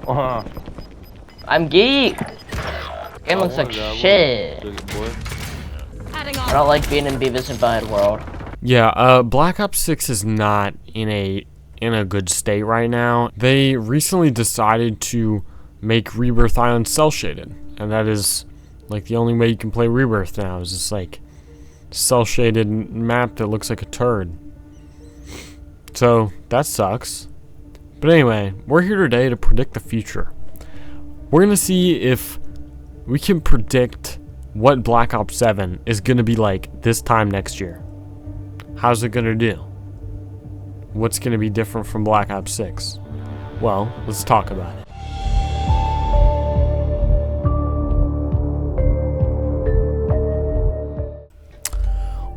I'm geek. Game looks like shit. I don't like being in Beavis and Butthead World. Yeah, Black Ops 6 is not in a good state right now. They recently decided to make Rebirth Island cell shaded, and that is like the only way you can play Rebirth now is this like cell shaded map that looks like a turd. So that sucks. But anyway, we're here today to predict the future. We're gonna see if we can predict what Black Ops 7 is gonna be like this time next year. How's it gonna do? What's gonna be different from Black Ops 6? Well, let's talk about it.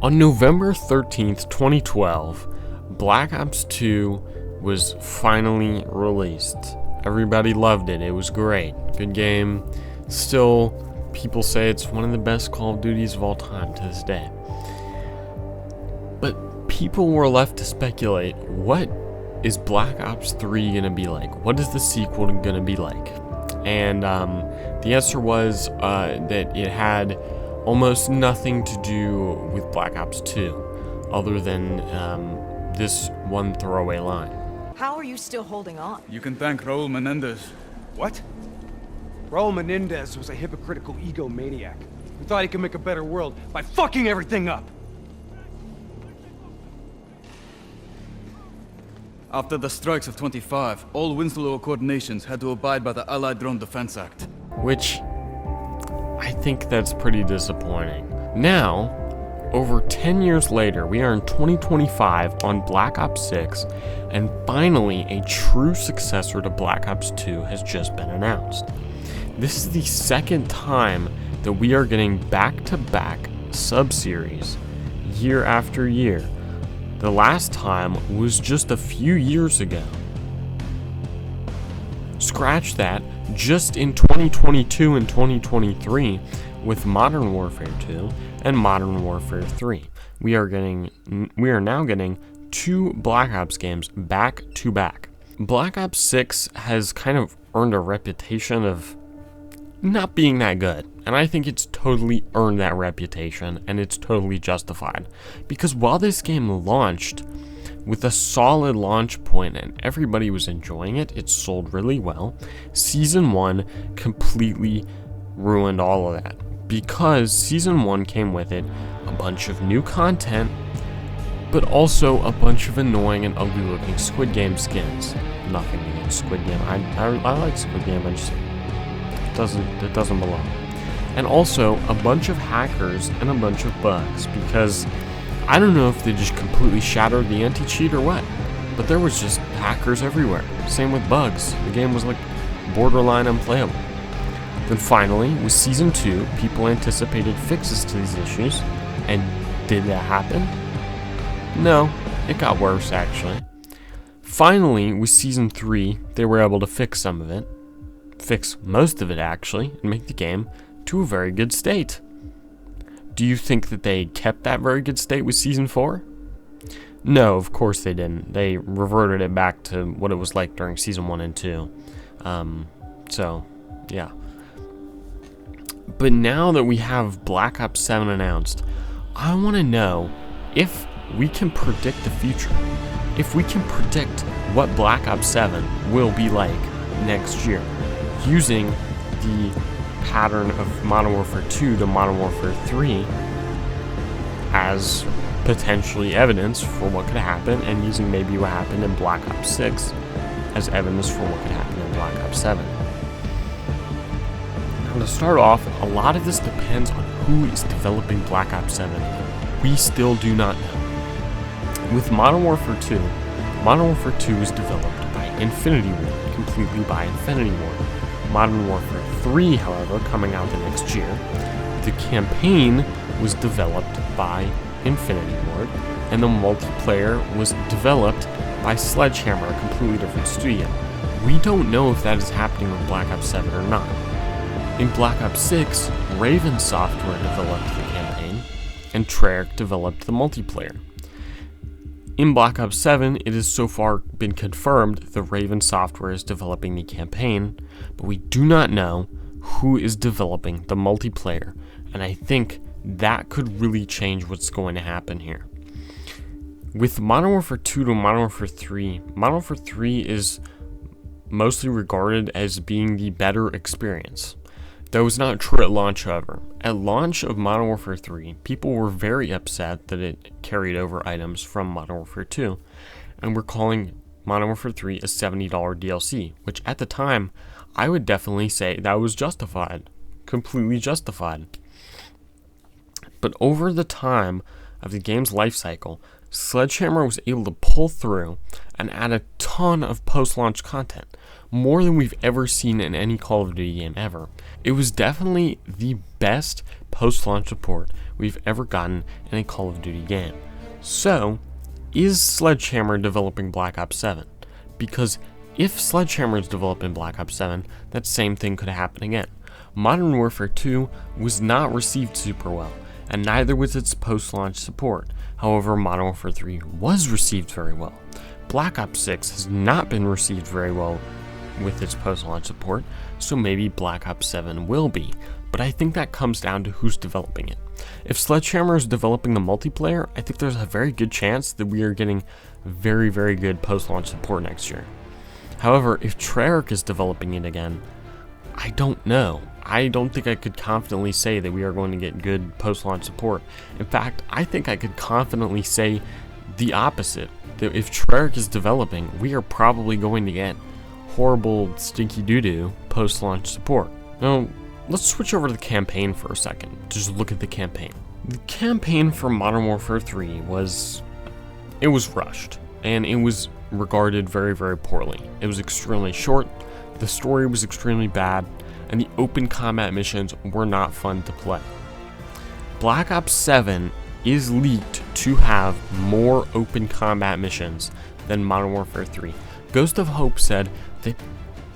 On November 13th, 2012, Black Ops 2 was finally released. Everybody loved it. It was great. Good game. Still, people say it's one of the best Call of Duties of all time to this day. But people were left to speculate, what is Black Ops 3 gonna be like? What is the sequel gonna be like? And the answer was that it had almost nothing to do with Black Ops 2, other than this one throwaway line. How are you still holding on? You can thank Raul Menendez. What? Raul Menendez was a hypocritical egomaniac who thought he could make a better world by fucking everything up. After the strikes of 25, all Winslow Accord nations had to abide by the Allied Drone Defense Act. Which, I think that's pretty disappointing. Now, over 10 years later, we are in 2025 on Black Ops 6, and finally a true successor to Black Ops 2 has just been announced. This is the second time that we are getting back-to-back sub-series year after year. The last time was just a few years ago. Scratch that, just in 2022 and 2023 with Modern Warfare 2 and Modern Warfare 3. We are now getting two Black Ops games back to back. Black Ops 6 has kind of earned a reputation of not being that good, and I think it's totally earned that reputation, and it's totally justified. Because while this game launched with a solid launch point and everybody was enjoying it, it sold really well, Season 1 completely ruined all of that. Because Season 1 came with it a bunch of new content, but also a bunch of annoying and ugly looking Squid Game skins. Nothing against Squid Game. I like Squid Game, I just it doesn't belong. And also a bunch of hackers and a bunch of bugs, because I don't know if they just completely shattered the anti-cheat or what, but there was just hackers everywhere. Same with bugs. The game was like borderline unplayable. Then finally, with Season 2, people anticipated fixes to these issues, and did that happen? No, it got worse actually. Finally, with Season 3, they were able to fix some of it, fix most of it actually, and make the game to a very good state. Do you think that they kept that very good state with Season 4? No, of course they didn't. They reverted it back to what it was like during Season 1 and 2. So, yeah. But now that we have Black Ops 7 announced, I want to know if we can predict the future. If we can predict what Black Ops 7 will be like next year, using the pattern of Modern Warfare 2 to Modern Warfare 3 as potentially evidence for what could happen, and using maybe what happened in Black Ops 6 as evidence for what could happen in Black Ops 7. Now, to start off, a lot of this depends on who is developing Black Ops 7. We still do not know. With Modern Warfare 2, Modern Warfare 2 is developed by Infinity Ward, completely by Infinity Ward. Modern Warfare 3, however, coming out the next year, the campaign was developed by Infinity Ward, and the multiplayer was developed by Sledgehammer, a completely different studio. We don't know if that is happening with Black Ops 7 or not. In Black Ops 6, Raven Software developed the campaign, and Treyarch developed the multiplayer. In Black Ops 7, it has so far been confirmed that Raven Software is developing the campaign, but we do not know who is developing the multiplayer, and I think that could really change what's going to happen here. With Modern Warfare 2 to Modern Warfare 3, Modern Warfare 3 is mostly regarded as being the better experience. That was not true at launch, however. At launch of Modern Warfare 3, people were very upset that it carried over items from Modern Warfare 2, and were calling Modern Warfare 3 a $70 DLC, which at the time, I would definitely say that was justified. Completely justified. But over the time of the game's life cycle, Sledgehammer was able to pull through and add a ton of post-launch content, more than we've ever seen in any Call of Duty game ever. It was definitely the best post-launch support we've ever gotten in a Call of Duty game. So, is Sledgehammer developing Black Ops 7? Because if Sledgehammer is developing Black Ops 7, that same thing could happen again. Modern Warfare 2 was not received super well, and neither was its post-launch support. However, Modern Warfare 3 was received very well. Black Ops 6 has not been received very well with its post-launch support, so maybe Black Ops 7 will be, but I think that comes down to who's developing it. If Sledgehammer is developing the multiplayer, I think there's a very good chance that we are getting very, very good post-launch support next year. However, if Treyarch is developing it again, I don't know. I don't think I could confidently say that we are going to get good post-launch support. In fact, I think I could confidently say the opposite. That if Treyarch is developing, we are probably going to get horrible, stinky doo-doo post-launch support. Now, let's switch over to the campaign for a second. Just look at the campaign. The campaign for Modern Warfare 3 was rushed, and it was regarded very, very poorly. It was extremely short, the story was extremely bad, and the open combat missions were not fun to play. Black Ops 7 is leaked to have more open combat missions than Modern Warfare 3. Ghost of Hope said that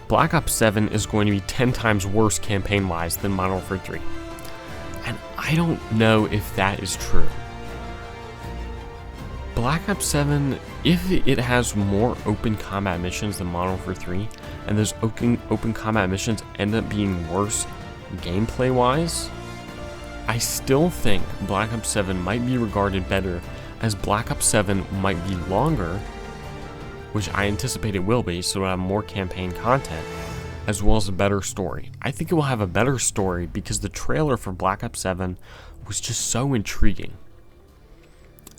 Black Ops 7 is going to be 10 times worse campaign-wise than Modern Warfare 3. And I don't know if that is true. Black Ops 7, if it has more open combat missions than Modern Warfare 3, and those open combat missions end up being worse gameplay-wise, I still think Black Ops 7 might be regarded better, as Black Ops 7 might be longer, which I anticipate it will be, so it'll have more campaign content, as well as a better story. I think it will have a better story because the trailer for Black Ops 7 was just so intriguing.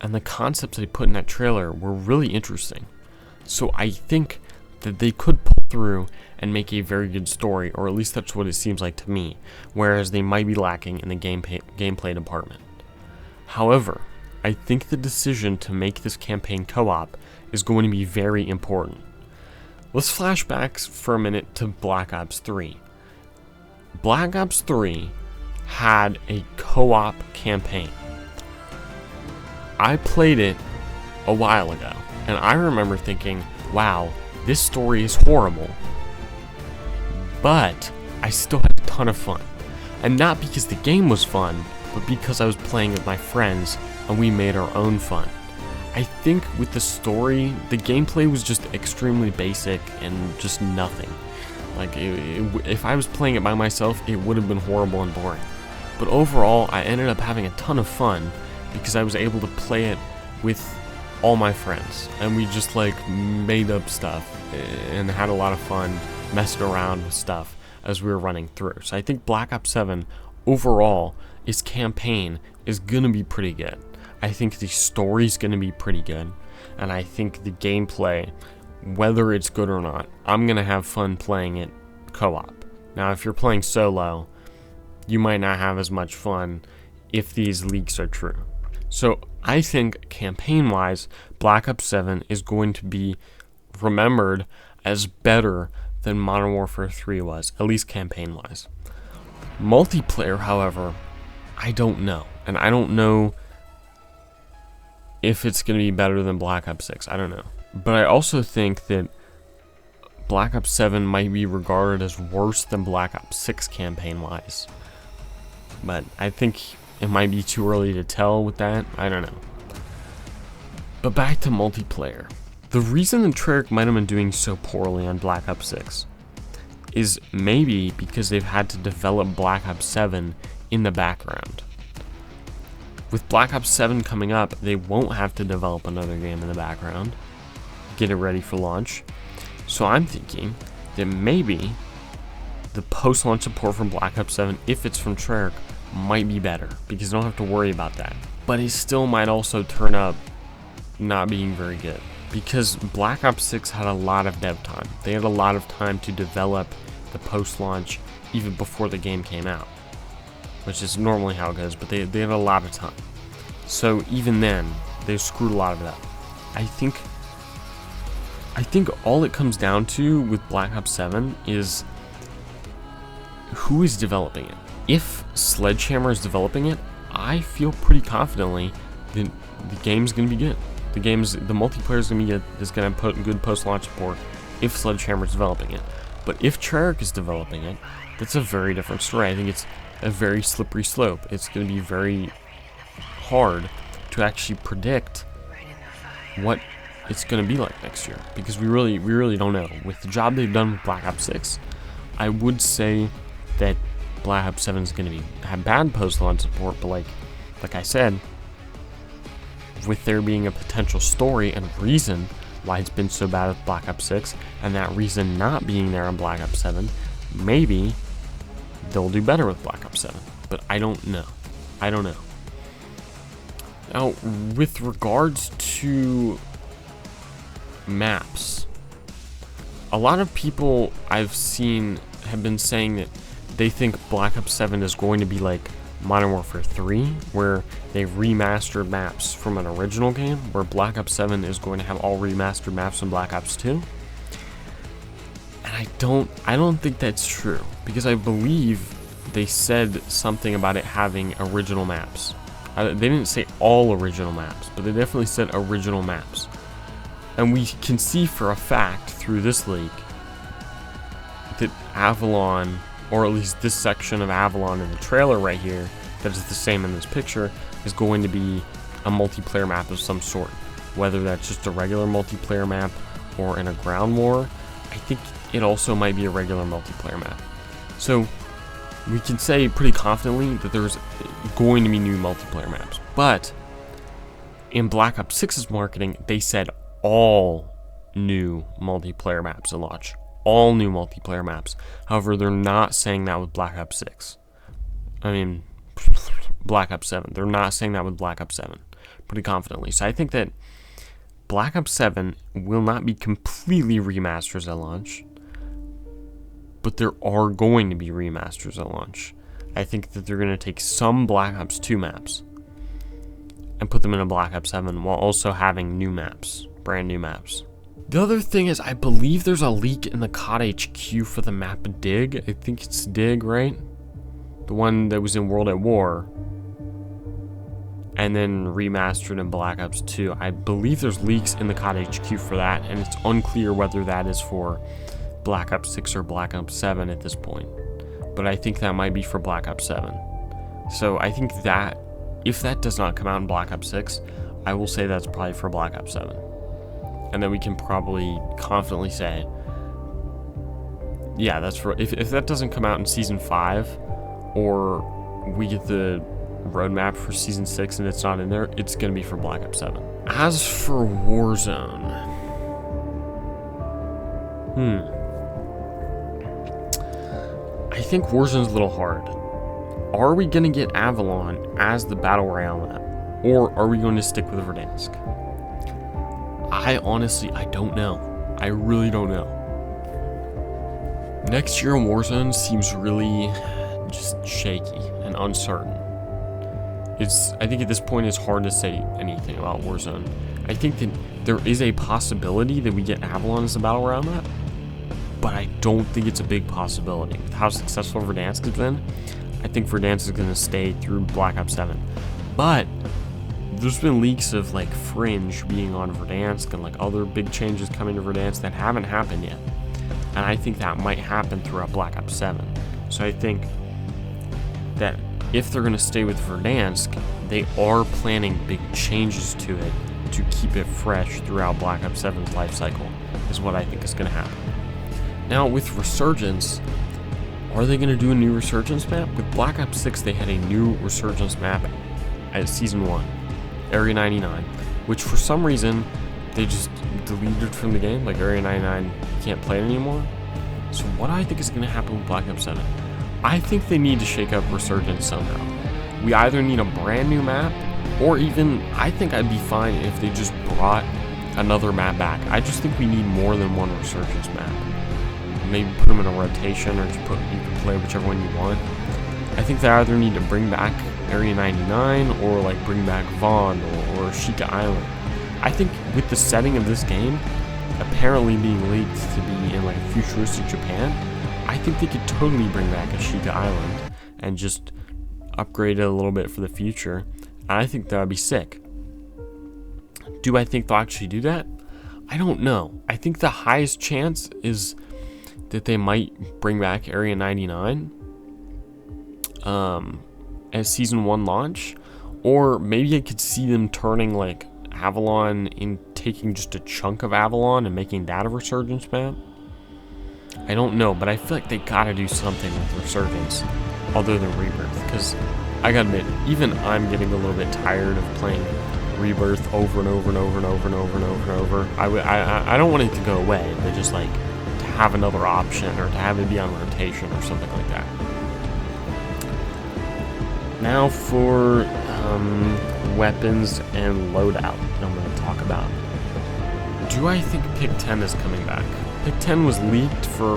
And the concepts they put in that trailer were really interesting. So I think that they could pull through and make a very good story, or at least that's what it seems like to me, whereas they might be lacking in the gameplay department. However, I think the decision to make this campaign co-op is going to be very important. Let's flash back for a minute to Black Ops 3. Black Ops 3 had a co-op campaign. I played it a while ago, and I remember thinking, wow, this story is horrible. But I still had a ton of fun. And not because the game was fun, but because I was playing with my friends and we made our own fun. I think with the story, the gameplay was just extremely basic and just nothing. Like, if I was playing it by myself, it would have been horrible and boring. But overall, I ended up having a ton of fun because I was able to play it with all my friends. And we just, like, made up stuff and had a lot of fun messing around with stuff as we were running through. So I think Black Ops 7, overall, its campaign is gonna be pretty good. I think the story's gonna be pretty good, and I think the gameplay, whether it's good or not, I'm gonna have fun playing it co-op. Now, if you're playing solo, you might not have as much fun if these leaks are true. So I think campaign-wise, Black Ops 7 is going to be remembered as better than Modern Warfare 3 was, at least campaign-wise. Multiplayer, however, I don't know, and I don't know if it's going to be better than Black Ops 6, I don't know. But I also think that Black Ops 7 might be regarded as worse than Black Ops 6 campaign-wise. But I think it might be too early to tell with that, I don't know. But back to multiplayer. The reason that Treyarch might have been doing so poorly on Black Ops 6 is maybe because they've had to develop Black Ops 7 in the background. With Black Ops 7 coming up, they won't have to develop another game in the background, get it ready for launch. So I'm thinking that maybe the post-launch support from Black Ops 7, if it's from Treyarch, might be better, because you don't have to worry about that. But it still might also turn up not being very good, because Black Ops 6 had a lot of dev time. They had a lot of time to develop the post-launch even before the game came out, which is normally how it goes, but they had a lot of time. So even then, they screwed a lot of it up. I think all it comes down to with Black Ops 7 is who is developing it. If Sledgehammer is developing it, I feel pretty confidently that the game's gonna be good. The multiplayer is gonna be good. It's gonna put good post-launch support if Sledgehammer is developing it. But if Treyarch is developing it, that's a very different story. I think it's a very slippery slope. It's gonna be very hard to actually predict what it's gonna be like next year, because we really don't know. With the job they've done with Black Ops 6, I would say that Black Ops 7 is going to have bad post-launch support, but like I said, with there being a potential story and reason why it's been so bad with Black Ops 6, and that reason not being there on Black Ops 7, maybe they'll do better with Black Ops 7. But I don't know. Now, with regards to maps, a lot of people I've seen have been saying that they think Black Ops 7 is going to be like Modern Warfare 3, where they've remastered maps from an original game, where Black Ops 7 is going to have all remastered maps from Black Ops 2. And I don't think that's true, because I believe they said something about it having original maps. They didn't say all original maps, but they definitely said original maps. And we can see for a fact through this leak that Avalon, or at least this section of Avalon in the trailer right here, that is the same in this picture, is going to be a multiplayer map of some sort. Whether that's just a regular multiplayer map or in a ground war, I think it also might be a regular multiplayer map. So we can say pretty confidently that there's going to be new multiplayer maps. But in Black Ops 6's marketing, they said all new multiplayer maps at launch. All new multiplayer maps. However, they're not saying that with Black Ops 6. I mean, Black Ops 7. They're not saying that with Black Ops 7 pretty confidently. So I think that Black Ops 7 will not be completely remasters at launch, but there are going to be remasters at launch. I think that they're going to take some Black Ops 2 maps and put them in a Black Ops 7 while also having new maps, brand new maps. The other thing is, I believe there's a leak in the COD HQ for the map Dig. I think it's Dig, right? The one that was in World at War and then remastered in Black Ops 2. I believe there's leaks in the COD HQ for that, and it's unclear whether that is for Black Ops 6 or Black Ops 7 at this point. But I think that might be for Black Ops 7. So I think that, if that does not come out in Black Ops 6, I will say that's probably for Black Ops 7. And then we can probably confidently say, yeah, that's for, if that doesn't come out in Season 5, or we get the roadmap for Season 6 and it's not in there, it's going to be for Black Ops 7. As for Warzone, I think Warzone's a little hard. Are we going to get Avalon as the Battle Royale map, or are we going to stick with Verdansk? I don't know. I really don't know. Next year in Warzone seems really just shaky and uncertain. I think at this point it's hard to say anything about Warzone. I think that there is a possibility that we get Avalon as a Battle Royale map, but I don't think it's a big possibility. With how successful Verdansk has been, I think Verdansk is going to stay through Black Ops 7. But there's been leaks of like Fringe being on Verdansk and like other big changes coming to Verdansk that haven't happened yet. And I think that might happen throughout Black Ops 7. So I think that if they're going to stay with Verdansk, they are planning big changes to it to keep it fresh throughout Black Ops 7's life cycle, is what I think is going to happen. Now, with Resurgence, are they going to do a new Resurgence map? With Black Ops 6, they had a new Resurgence map at Season 1, Area 99, which for some reason, they just deleted from the game. Like, Area 99, you can't play it anymore. So what do I think is going to happen with Black Ops 7? I think they need to shake up Resurgence somehow. We either need a brand new map, or even, I think I'd be fine if they just brought another map back. I just think we need more than one Resurgence map. Maybe put them in a rotation, or just you can play whichever one you want. I think they either need to bring back Area 99, or like bring back Vaughn, or Ashika Island. I think with the setting of this game, apparently being leaked to be in like futuristic Japan, I think they could totally bring back Ashika Island and just upgrade it a little bit for the future. I think that would be sick. Do I think they'll actually do that? I don't know. I think the highest chance is that they might bring back Area 99 as Season 1 launch, or maybe I could see them turning like Avalon in, taking just a chunk of Avalon and making that a Resurgence map. I don't know, but I feel like they gotta do something with Resurgence other than Rebirth, because I gotta admit, even I'm getting a little bit tired of playing Rebirth over and over and over and over and over and over and over. I don't want it to go away, but just like to have another option, or to have it be on rotation or something like that. Now for weapons and loadout that I'm going to talk about. Do I think Pick 10 is coming back? Pick 10 was leaked for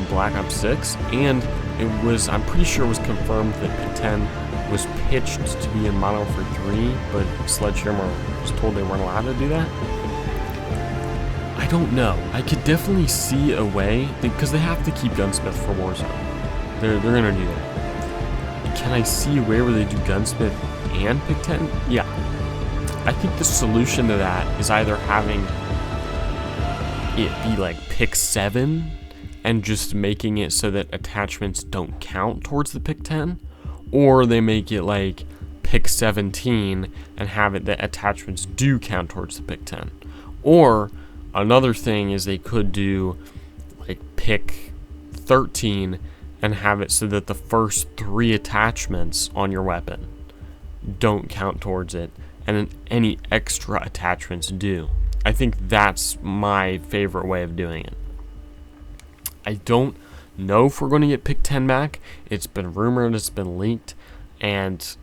Black Ops 6, and it was, I'm pretty sure it was confirmed that Pick 10 was pitched to be in Modern Warfare 3, but Sledgehammer was told they weren't allowed to do that. I don't know. I could definitely see a way, because they have to keep Gunsmith for Warzone. They're going to do that. Can I see a way where they do Gunsmith and Pick 10? Yeah. I think the solution to that is either having it be like Pick 7 and just making it so that attachments don't count towards the Pick 10, or they make it like Pick 17 and have it that attachments do count towards the Pick 10. Or another thing is they could do like Pick 13 and have it so that the first 3 attachments on your weapon don't count towards it, and then any extra attachments do. I think that's my favorite way of doing it. I don't know if we're going to get Pick 10 back. It's been rumored, it's been leaked, and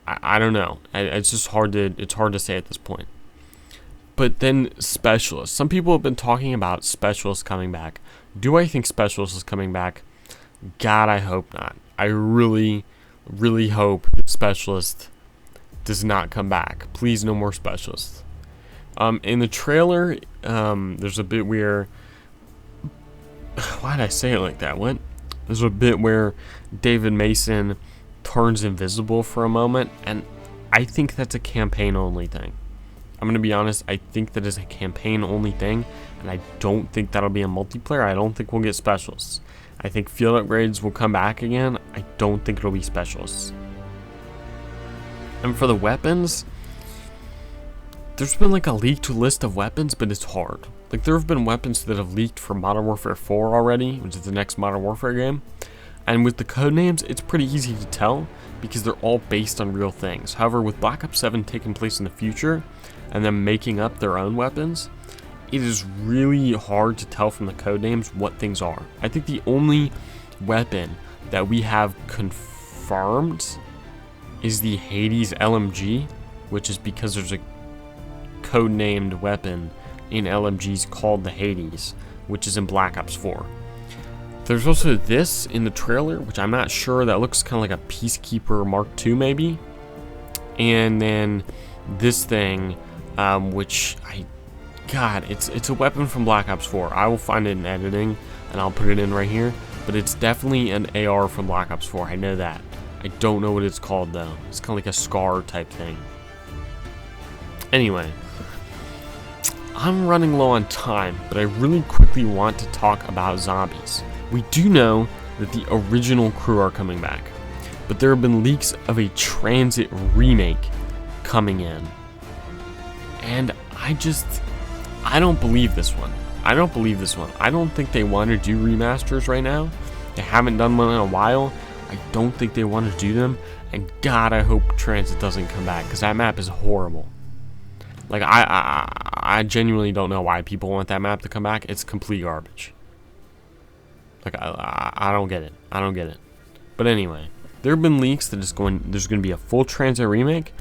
I don't know. It's just hard to say at this point. But then Specialist. Some people have been talking about Specialist coming back. Do I think Specialist is coming back? God, I hope not. I really, really hope that Specialist does not come back. Please, no more Specialists. In the trailer, there's a bit where... Why did I say it like that? What? There's a bit where David Mason turns invisible for a moment, and I think that's a campaign-only thing. I'm going to be honest, I think that is a campaign-only thing, and I don't think that'll be a multiplayer. I don't think we'll get Specialists. I think field upgrades will come back again. I don't think it'll be Specialists. And for the weapons, there's been like a leaked list of weapons, but it's hard. Like, there have been weapons that have leaked for Modern Warfare 4 already, which is the next Modern Warfare game. And with the code names, it's pretty easy to tell because they're all based on real things. However, with Black Ops 7 taking place in the future and them making up their own weapons, it is really hard to tell from the code names what things are. I think the only weapon that we have confirmed is the Hades LMG, which is because there's a code-named weapon in LMGs called the Hades, which is in Black Ops 4. There's also this in the trailer, which I'm not sure. That looks kind of like a Peacekeeper Mark II, maybe. And then this thing, which God, it's a weapon from Black Ops 4. I will find it in editing, and I'll put it in right here. But it's definitely an AR from Black Ops 4. I know that. I don't know what it's called, though. It's kind of like a SCAR type thing. Anyway, I'm running low on time, but I really quickly want to talk about zombies. We do know that the original crew are coming back, but there have been leaks of a Transit remake coming in. And I don't believe this one. I don't believe this one. I don't think they want to do remasters right now. They haven't done one in a while. I don't think they want to do them. And God, I hope Transit doesn't come back, because that map is horrible. Like, I genuinely don't know why people want that map to come back. It's complete garbage. Like, I don't get it. I don't get it. But anyway, there have been leaks that there's going to be a full Transit remake.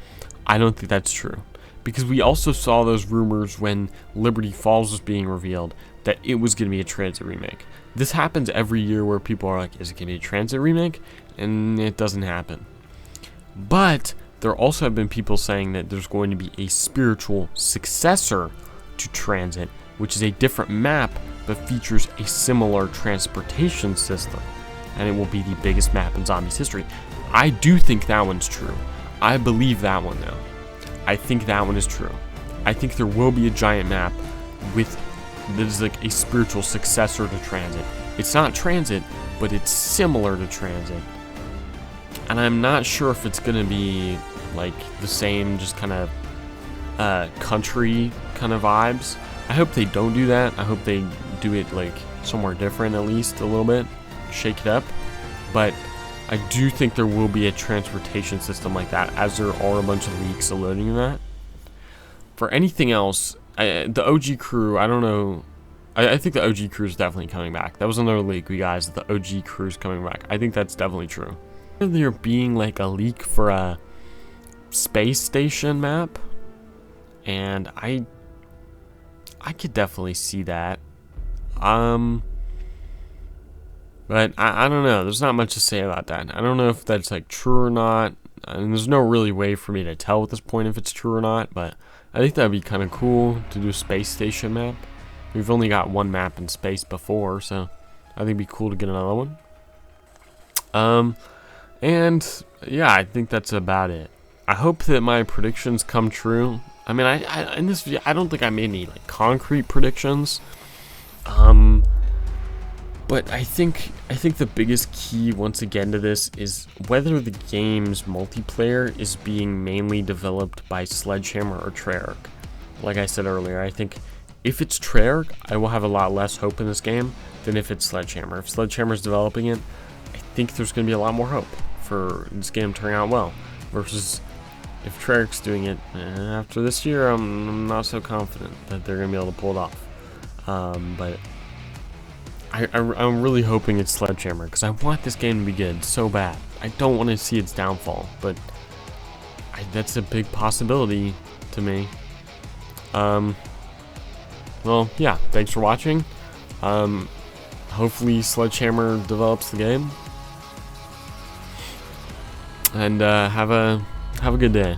I don't think that's true. Because we also saw those rumors when Liberty Falls was being revealed that it was going to be a Transit remake. This happens every year where people are like, is it going to be a Transit remake? And it doesn't happen. But there also have been people saying that there's going to be a spiritual successor to Transit, which is a different map but features a similar transportation system. And it will be the biggest map in Zombies history. I do think that one's true. I believe that one though. I think that one is true. I think there will be a giant map that is like a spiritual successor to Transit. It's not Transit, but it's similar to Transit. And I'm not sure if it's gonna be like the same, just kind of country kind of vibes. I hope they don't do that. I hope they do it like somewhere different, at least a little bit, shake it up. But I do think there will be a transportation system like that, as there are a bunch of leaks alluding to that. For anything else, the OG crew, I don't know. I think the OG crew is definitely coming back. That was another leak, we guys. The OG crew is coming back. I think that's definitely true. There being like a leak for a space station map, and I could definitely see that. But I don't know. There's not much to say about that. I don't know if that's like true or not. And there's no really way for me to tell at this point if it's true or not. But I think that'd be kind of cool to do a space station map. We've only got one map in space before, so I think it'd be cool to get another one. And yeah, I think that's about it. I hope that my predictions come true. I mean, in this video, I don't think I made any like concrete predictions. But I think the biggest key once again to this is whether the game's multiplayer is being mainly developed by Sledgehammer or Treyarch. Like I said earlier, I think if it's Treyarch, I will have a lot less hope in this game than if it's Sledgehammer. If Sledgehammer's developing it, I think there's going to be a lot more hope for this game turning out well. Versus if Treyarch's doing it, after this year, I'm not so confident that they're going to be able to pull it off. But I'm really hoping it's Sledgehammer, because I want this game to be good so bad. I don't want to see its downfall, but that's a big possibility to me. Well, yeah, thanks for watching. Hopefully Sledgehammer develops the game. And have a good day.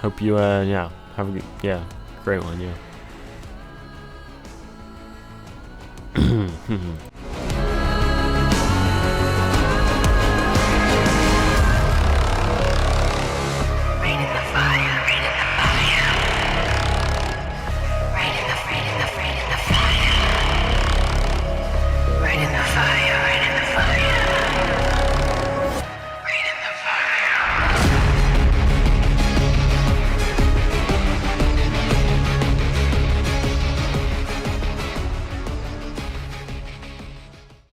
Hope you yeah, have a good, yeah, great one, yeah.